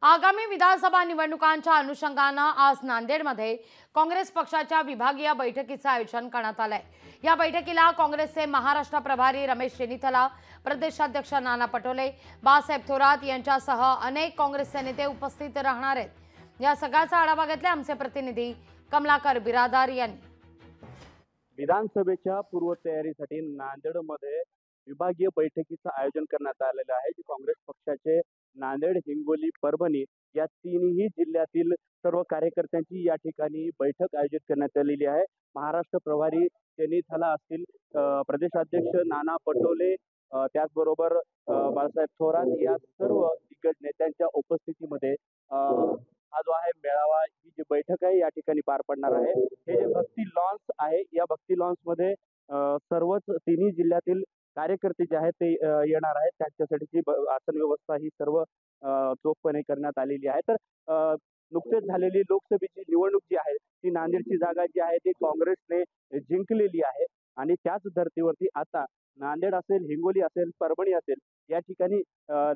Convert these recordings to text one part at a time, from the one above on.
आगामी विधानसभा निवडणुकांच्या अनुषंगानं आज नांदेडमध्ये काँग्रेस पक्षाच्या विभागीय बैठकीचं आयोजन करण्यात आलंय। या बैठकीला काँग्रेसचे महाराष्ट्र प्रभारी रमेश चेनिथला, प्रदेशाध्यक्ष नाना पटोले, बाळासाहेब थोरात यांच्यासह अनेक काँग्रेसचे नेते उपस्थित राहणार आहेत। या सगळ्याचा आढावा घेतला आमचे प्रतिनिधी कमलाकर बिरादार यांनी। विधानसभेच्या पूर्वतयारीसाठी नांदेडमध्ये विभागीय बैठकीचं आयोजन करण्यात आलेलं आहे। जे काँग्रेस पक्षाचे नांदेड, हिंगोली, परभणी या तिन्ही जिल्ह्यातील सर्व कार्यकर्त्यांची या ठिकाणी बैठक आयोजित करण्यात आलेली आहे। महाराष्ट्र प्रभारी चेनिथला असतील, प्रदेशाध्यक्ष नाना पटोले, त्याचबरोबर बाळासाहेब थोरात या सर्व दिग्गज नेत्यांच्या उपस्थितीमध्ये हा जो आहे मेळावा, ही जी बैठक आहे या ठिकाणी पार पडणार आहे। हे जे भक्ती लॉन्स आहे, या भक्ती लॉन्स मध्ये सर्वच तिन्ही जिल्ह्यातील कार्यकर्ते जे आहेत ते येणार आहेत। त्यांच्यासाठीची आसन व्यवस्था ही सर्व चोखपणे करण्यात आलेली आहे। तर नुकतेच झालेली लोकसभेची निवडणूक जी आहे ती नांदेडची जागा जी आहे ती काँग्रेसने जिंकलेली आहे आणि त्याच धर्तीवरती आता नांदेड असेल, हिंगोली असेल, परभणी असेल या ठिकाणी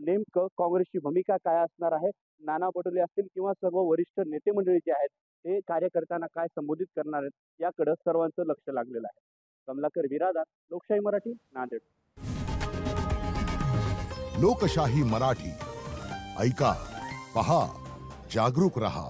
नेमकं काँग्रेसची भूमिका काय असणार आहे, नाना पटोले असतील किंवा सर्व वरिष्ठ नेते मंडळी जे आहेत ते कार्यकर्त्यांना काय संबोधित करणार आहेत याकडे सर्वांचं लक्ष लागलेलं आहे। कमलाकर बिरादार, लोकशाही मराठी, नांदेड। लोकशाही मराठी ऐका, पहा, जागरूक रहा।